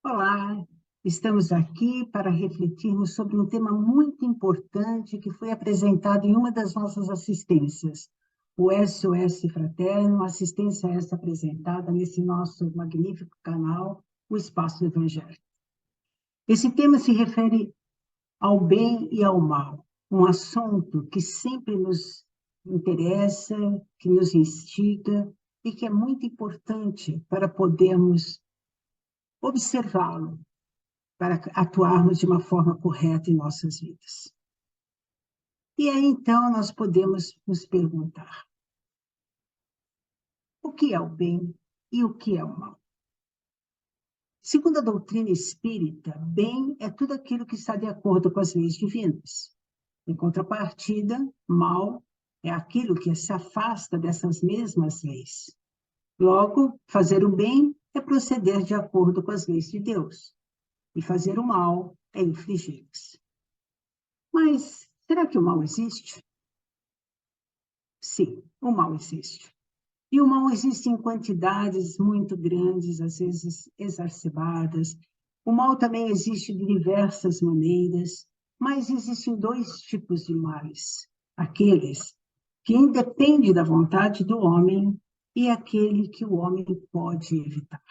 Olá, estamos aqui para refletirmos sobre um tema muito importante que foi apresentado em uma das nossas assistências, o SOS Fraterno, assistência esta apresentada nesse nosso magnífico canal, o Espaço do Evangelho. Esse tema se refere ao bem e ao mal, um assunto que sempre nos interessa, que nos instiga e que é muito importante para podermos observá-lo, para atuarmos de uma forma correta em nossas vidas. E aí, então, nós podemos nos perguntar: o que é o bem e o que é o mal? Segundo a doutrina espírita, bem é tudo aquilo que está de acordo com as leis divinas. Em contrapartida, mal é aquilo que se afasta dessas mesmas leis. Logo, fazer o bem é proceder de acordo com as leis de Deus, e fazer o mal é infligi-las. Mas será que o mal existe? Sim, o mal existe. E o mal existe em quantidades muito grandes, às vezes exacerbadas. O mal também existe de diversas maneiras, mas existem dois tipos de males: aqueles que independem da vontade do homem e aquele que o homem pode evitar.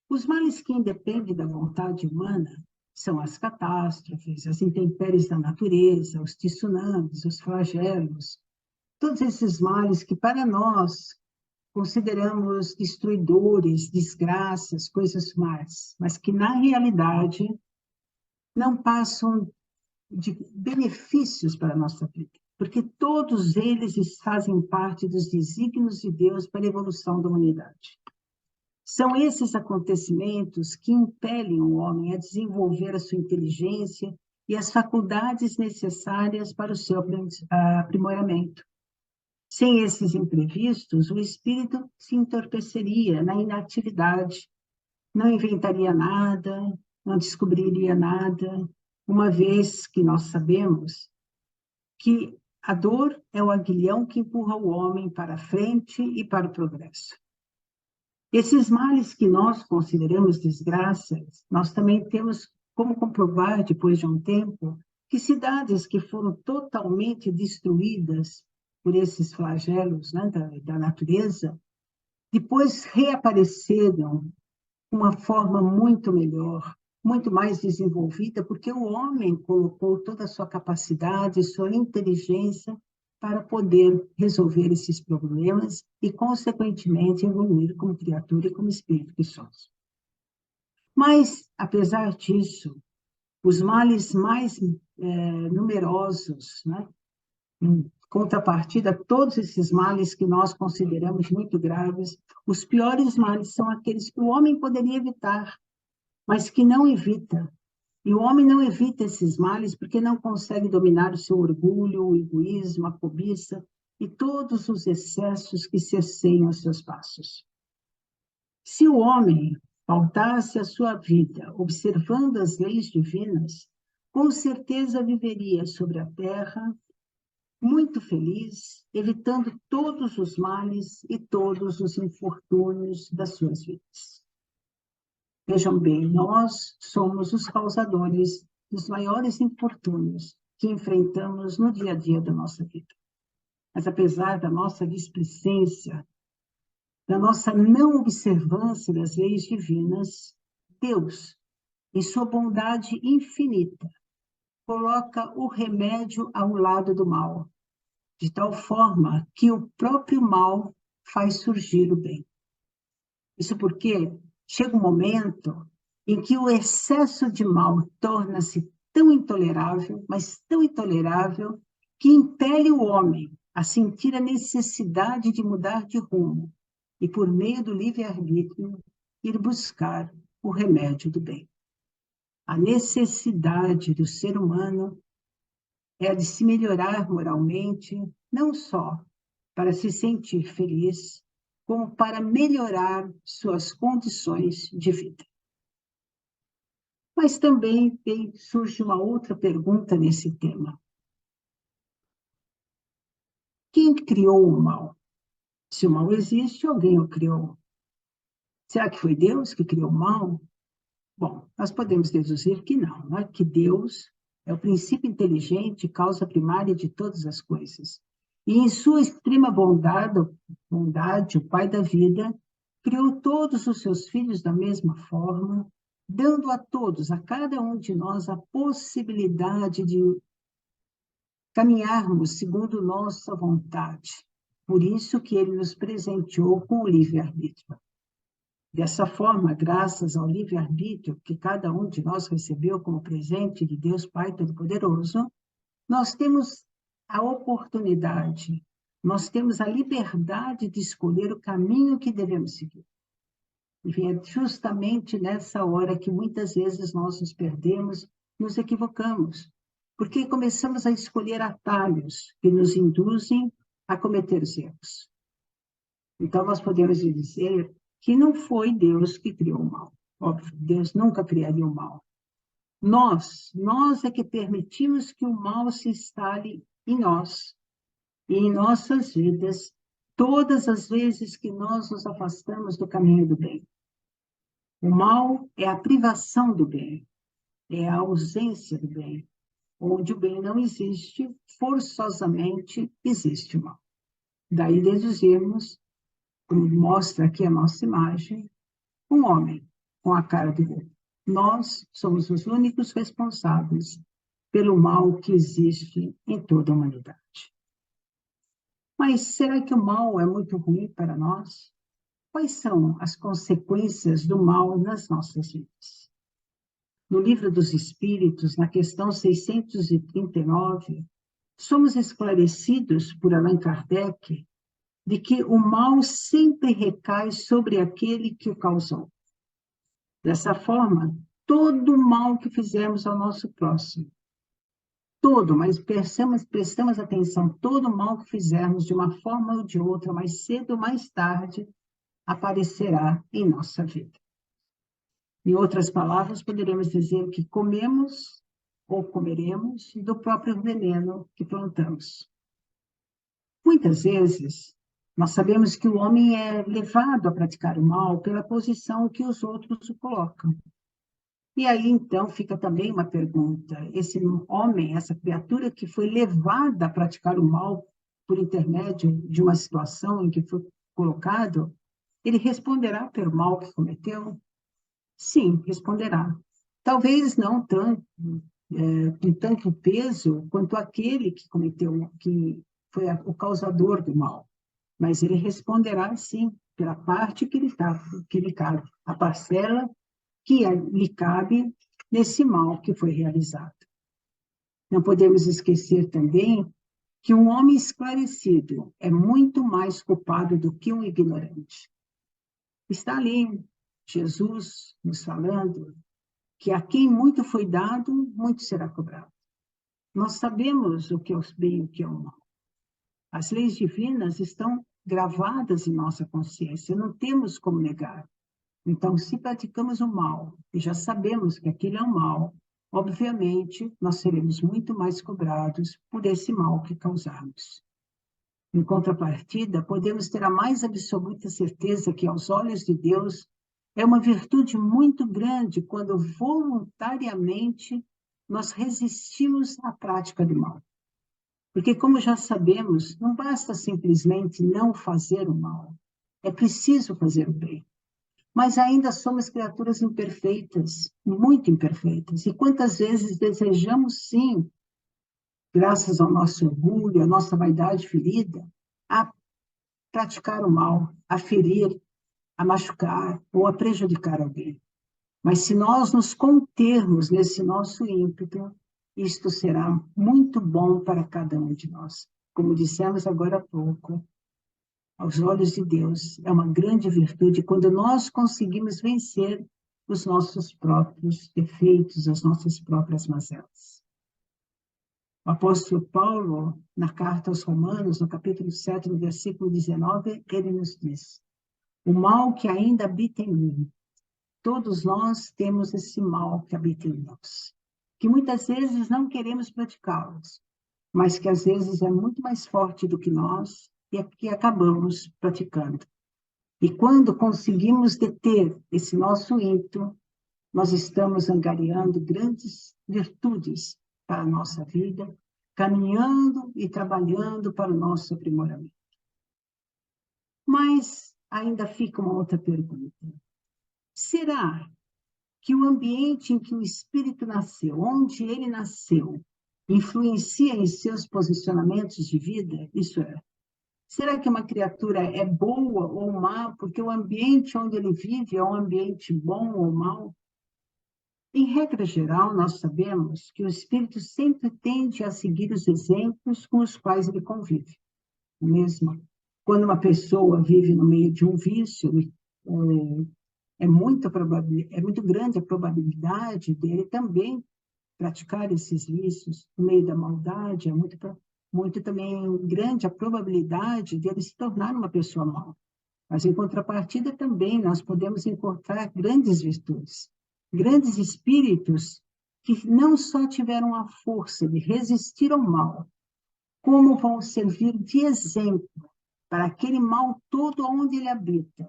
Os males que independem da vontade humana são as catástrofes, as intempéries da natureza, os tsunamis, os flagelos, todos esses males que para nós consideramos destruidores, desgraças, coisas más, mas que na realidade não passam de benefícios para a nossa vida, porque todos eles fazem parte dos desígnios de Deus para a evolução da humanidade. São esses acontecimentos que impelem o homem a desenvolver a sua inteligência e as faculdades necessárias para o seu aprimoramento. Sem esses imprevistos, o espírito se entorpeceria na inatividade, não inventaria nada, não descobriria nada, uma vez que nós sabemos que a dor é o aguilhão que empurra o homem para a frente e para o progresso. Esses males que nós consideramos desgraças, nós também temos como comprovar, depois de um tempo, que cidades que foram totalmente destruídas por esses flagelos, né, da natureza, depois reapareceram de uma forma muito melhor, muito mais desenvolvida, porque o homem colocou toda a sua capacidade, sua inteligência para poder resolver esses problemas e, consequentemente, evoluir como criatura e como espírito que somos. Mas, apesar disso, os males mais numerosos, né, em contrapartida, todos esses males que nós consideramos muito graves, os piores males são aqueles que o homem poderia evitar, mas que não evita. E o homem não evita esses males porque não consegue dominar o seu orgulho, o egoísmo, a cobiça e todos os excessos que cesseiam os seus passos. Se o homem pautasse a sua vida observando as leis divinas, com certeza viveria sobre a terra muito feliz, evitando todos os males e todos os infortúnios das suas vidas. Vejam bem, nós somos os causadores dos maiores infortúnios que enfrentamos no dia a dia da nossa vida. Mas apesar da nossa displicência, da nossa não observância das leis divinas, Deus, em sua bondade infinita, coloca o remédio ao lado do mal, de tal forma que o próprio mal faz surgir o bem. Isso porque chega um momento em que o excesso de mal torna-se tão intolerável, mas tão intolerável, que impele o homem a sentir a necessidade de mudar de rumo e, por meio do livre-arbítrio, ir buscar o remédio do bem. A necessidade do ser humano é a de se melhorar moralmente, não só para se sentir feliz, como para melhorar suas condições de vida. Mas também surge uma outra pergunta nesse tema. Quem criou o mal? Se o mal existe, alguém o criou. Será que foi Deus que criou o mal? Bom, nós podemos deduzir que não é? Que Deus é o princípio inteligente, causa primária de todas as coisas. E em sua extrema bondade, o Pai da vida, criou todos os seus filhos da mesma forma, dando a todos, a cada um de nós, a possibilidade de caminharmos segundo nossa vontade. Por isso que ele nos presenteou com o livre-arbítrio. Dessa forma, graças ao livre-arbítrio que cada um de nós recebeu como presente de Deus Pai Todo-Poderoso, nós temos a oportunidade, nós temos a liberdade de escolher o caminho que devemos seguir. E é justamente nessa hora que muitas vezes nós nos perdemos, nos equivocamos, porque começamos a escolher atalhos que nos induzem a cometer os erros. Então, nós podemos dizer que não foi Deus que criou o mal. Óbvio, Deus nunca criaria o mal. Nós é que permitimos que o mal se instale em nós e em nossas vidas, todas as vezes que nós nos afastamos do caminho do bem. O mal é a privação do bem, é a ausência do bem. Onde o bem não existe, forçosamente existe o mal. Daí deduzirmos, como mostra aqui a nossa imagem, um homem com a cara de lobo. Nós somos os únicos responsáveis pelo mal que existe em toda a humanidade. Mas será que o mal é muito ruim para nós? Quais são as consequências do mal nas nossas vidas? No Livro dos Espíritos, na questão 639, somos esclarecidos por Allan Kardec de que o mal sempre recai sobre aquele que o causou. Dessa forma, todo o mal que fizermos ao nosso próximo, todo, mas prestamos atenção, todo o mal que fizermos de uma forma ou de outra, mais cedo ou mais tarde, aparecerá em nossa vida. Em outras palavras, poderemos dizer que comemos ou comeremos do próprio veneno que plantamos. Muitas vezes, nós sabemos que o homem é levado a praticar o mal pela posição que os outros o colocam. E aí, então, fica também uma pergunta. Esse homem, essa criatura que foi levada a praticar o mal por intermédio de uma situação em que foi colocado, ele responderá pelo mal que cometeu? Sim, responderá. Talvez não tanto, com tanto peso quanto aquele que cometeu, que foi o causador do mal. Mas ele responderá, sim, pela parte que lhe cabe, a parcela que lhe cabe nesse mal que foi realizado. Não podemos esquecer também que um homem esclarecido é muito mais culpado do que um ignorante. Está ali Jesus nos falando que a quem muito foi dado, muito será cobrado. Nós sabemos o que é o bem e o que é o mal. As leis divinas estão gravadas em nossa consciência, não temos como negar. Então, se praticamos o mal, e já sabemos que aquilo é um mal, obviamente, nós seremos muito mais cobrados por esse mal que causamos. Em contrapartida, podemos ter a mais absoluta certeza que, aos olhos de Deus, é uma virtude muito grande quando voluntariamente nós resistimos à prática do mal. Porque, como já sabemos, não basta simplesmente não fazer o mal, é preciso fazer o bem. Mas ainda somos criaturas imperfeitas, muito imperfeitas. E quantas vezes desejamos, sim, graças ao nosso orgulho, à nossa vaidade ferida, a praticar o mal, a ferir, a machucar ou a prejudicar alguém. Mas se nós nos contermos nesse nosso ímpeto, isto será muito bom para cada um de nós. Como dissemos agora há pouco, aos olhos de Deus, é uma grande virtude quando nós conseguimos vencer os nossos próprios defeitos, as nossas próprias mazelas. O apóstolo Paulo, na carta aos Romanos, no capítulo 7, no versículo 19, ele nos diz: o mal que ainda habita em mim. Todos nós temos esse mal que habita em nós, que muitas vezes não queremos praticá-los, mas que às vezes é muito mais forte do que nós e que acabamos praticando. E quando conseguimos deter esse nosso ímpeto, nós estamos angariando grandes virtudes para a nossa vida, caminhando e trabalhando para o nosso aprimoramento. Mas ainda fica uma outra pergunta. Será que o ambiente em que o espírito nasceu, onde ele nasceu, influencia em seus posicionamentos de vida? Isso é, será que uma criatura é boa ou má porque o ambiente onde ele vive é um ambiente bom ou mau? Em regra geral, nós sabemos que o espírito sempre tende a seguir os exemplos com os quais ele convive. Mesmo quando uma pessoa vive no meio de um vício, é muito grande a probabilidade dele também praticar esses vícios. No meio da maldade, muito também grande a probabilidade dele se tornar uma pessoa má. Mas, em contrapartida, também nós podemos encontrar grandes virtudes, grandes espíritos que não só tiveram a força de resistir ao mal, como vão servir de exemplo para aquele mal todo onde ele habita,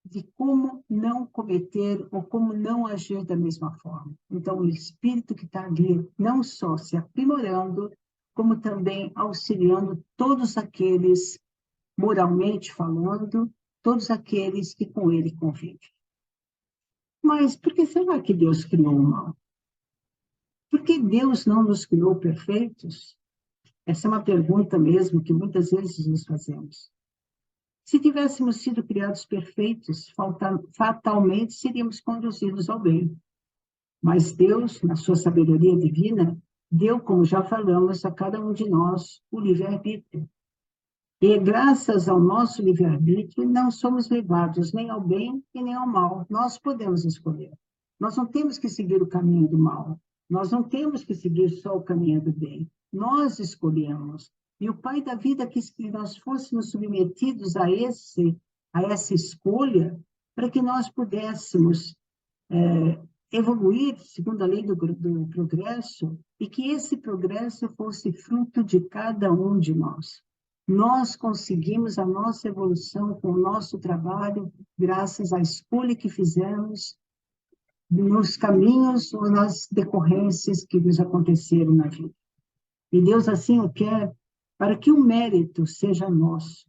de como não cometer ou como não agir da mesma forma. Então, o espírito que está ali, não só se aprimorando, como também auxiliando todos aqueles, moralmente falando, todos aqueles que com ele convivem. Mas por que será que Deus criou o mal? Por que Deus não nos criou perfeitos? Essa é uma pergunta mesmo que muitas vezes nos fazemos. Se tivéssemos sido criados perfeitos, fatalmente seríamos conduzidos ao bem. Mas Deus, na sua sabedoria divina, deu, como já falamos, a cada um de nós o livre-arbítrio. E graças ao nosso livre-arbítrio, não somos levados nem ao bem e nem ao mal. Nós podemos escolher. Nós não temos que seguir o caminho do mal. Nós não temos que seguir só o caminho do bem. Nós escolhemos. E o Pai da vida quis que nós fôssemos submetidos a essa escolha para que nós pudéssemos evoluir segundo a lei do progresso e que esse progresso fosse fruto de cada um de nós. Nós conseguimos a nossa evolução com o nosso trabalho, graças à escolha que fizemos nos caminhos ou nas decorrências que nos aconteceram na vida. E Deus assim o quer para que o mérito seja nosso,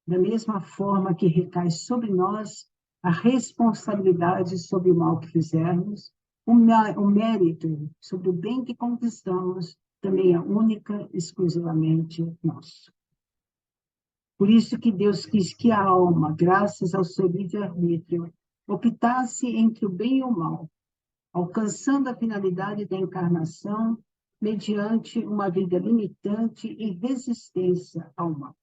da mesma forma que recai sobre nós a responsabilidade sobre o mal que fizermos, o mérito sobre o bem que conquistamos também é única, exclusivamente nosso. Por isso que Deus quis que a alma, graças ao seu livre-arbítrio, optasse entre o bem e o mal, alcançando a finalidade da encarnação mediante uma vida limitante e resistência ao mal.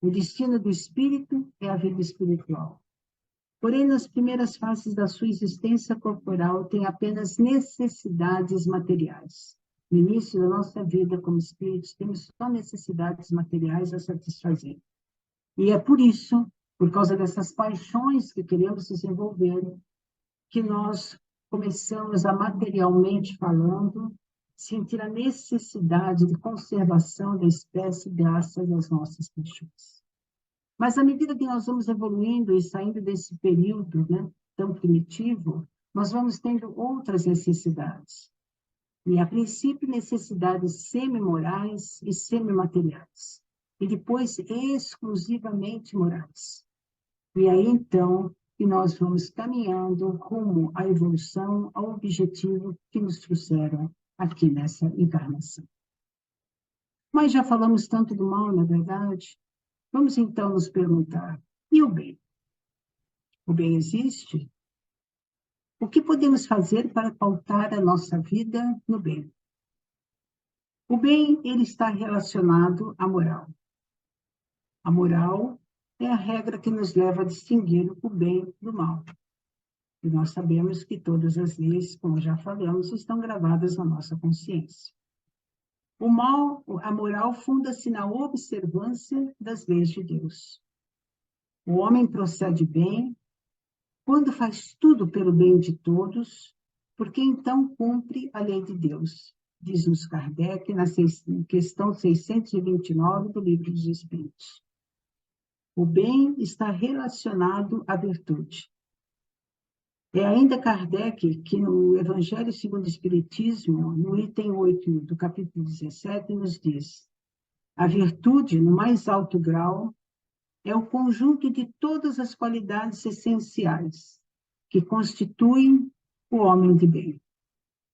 O destino do espírito é a vida espiritual. Porém, nas primeiras fases da sua existência corporal, tem apenas necessidades materiais. No início da nossa vida como espíritos, temos só necessidades materiais a satisfazer. E é por isso, por causa dessas paixões que queremos desenvolver, que nós começamos a, materialmente falando, sentir a necessidade de conservação da espécie graças às nossas paixões. Mas à medida que nós vamos evoluindo e saindo desse período, né, tão primitivo, nós vamos tendo outras necessidades. E, a princípio, necessidades semi-morais e semi-materiais. E depois, exclusivamente morais. E aí, então, que nós vamos caminhando rumo à evolução, ao objetivo que nos trouxeram aqui nessa encarnação. Mas já falamos tanto do mal, na verdade? Vamos, então, nos perguntar, e o bem? O bem existe? O que podemos fazer para pautar a nossa vida no bem? O bem, ele está relacionado à moral. A moral é a regra que nos leva a distinguir o bem do mal. E nós sabemos que todas as leis, como já falamos, estão gravadas na nossa consciência. O mal, a moral funda-se na observância das leis de Deus. O homem procede bem quando faz tudo pelo bem de todos, porque então cumpre a lei de Deus, diz-nos Kardec na questão 629 do Livro dos Espíritos. O bem está relacionado à virtude. É ainda Kardec que no Evangelho segundo o Espiritismo, no item 8 do capítulo 17, nos diz: a virtude, no mais alto grau, é o conjunto de todas as qualidades essenciais que constituem o homem de bem.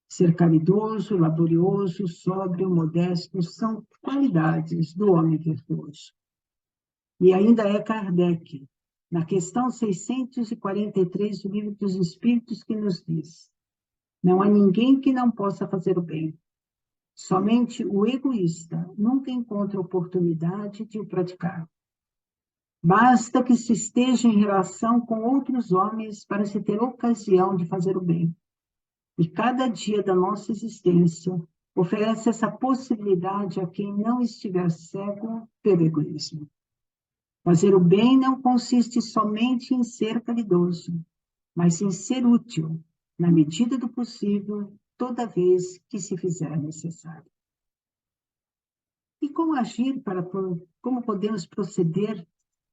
Ser caridoso, laborioso, sóbrio, modesto são qualidades do homem virtuoso. E ainda é Kardec, na questão 643 do Livro dos Espíritos, que nos diz: não há ninguém que não possa fazer o bem. Somente o egoísta nunca encontra oportunidade de o praticar. Basta que se esteja em relação com outros homens para se ter ocasião de fazer o bem. E cada dia da nossa existência oferece essa possibilidade a quem não estiver cego pelo egoísmo. Fazer o bem não consiste somente em ser caridoso, mas em ser útil, na medida do possível, toda vez que se fizer necessário. E como agir como podemos proceder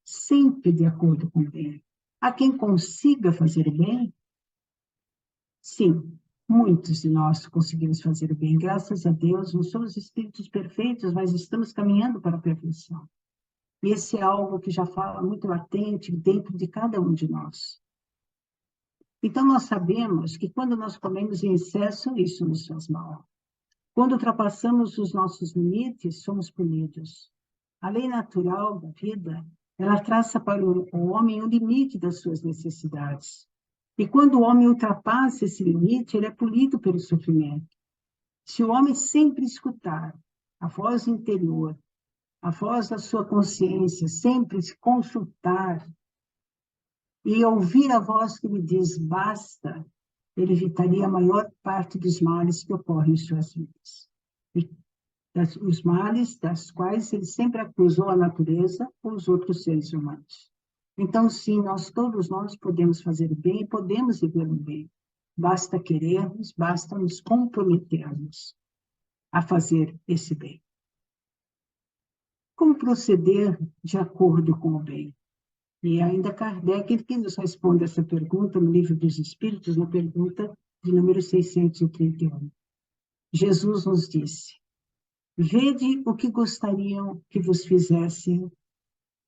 sempre de acordo com o bem? Há quem consiga fazer o bem? Sim, muitos de nós conseguimos fazer o bem, graças a Deus. Não somos espíritos perfeitos, mas estamos caminhando para a perfeição. E esse é algo que já fala muito latente dentro de cada um de nós. Então, nós sabemos que quando nós comemos em excesso, isso nos faz mal. Quando ultrapassamos os nossos limites, somos punidos. A lei natural da vida, ela traça para o homem o limite das suas necessidades. E quando o homem ultrapassa esse limite, ele é punido pelo sofrimento. Se o homem sempre escutar a voz interior, a voz da sua consciência, sempre se consultar e ouvir a voz que lhe diz basta, ele evitaria a maior parte dos males que ocorrem em suas vidas. E os males das quais ele sempre acusou a natureza ou os outros seres humanos. Então, sim, todos nós podemos fazer o bem e podemos viver o bem. Basta querermos, basta nos comprometermos a fazer esse bem. Como proceder de acordo com o bem? E ainda Kardec, que nos responde essa pergunta no Livro dos Espíritos, na pergunta de número 631. Jesus nos disse: vede o que gostariam que vos fizessem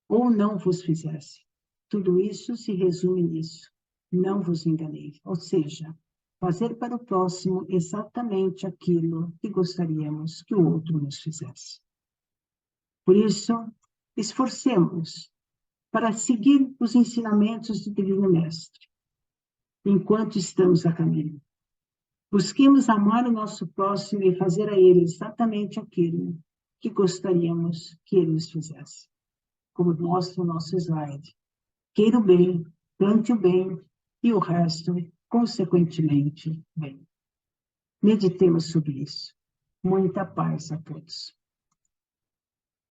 ou não vos fizessem. Tudo isso se resume nisso. Não vos enganei. Ou seja, fazer para o próximo exatamente aquilo que gostaríamos que o outro nos fizesse. Por isso, esforcemos para seguir os ensinamentos do Divino Mestre, enquanto estamos a caminho. Busquemos amar o nosso próximo e fazer a ele exatamente aquilo que gostaríamos que ele nos fizesse. Como mostra o nosso slide. Queira o bem, plante o bem, e o resto, consequentemente, bem. Meditemos sobre isso. Muita paz a todos.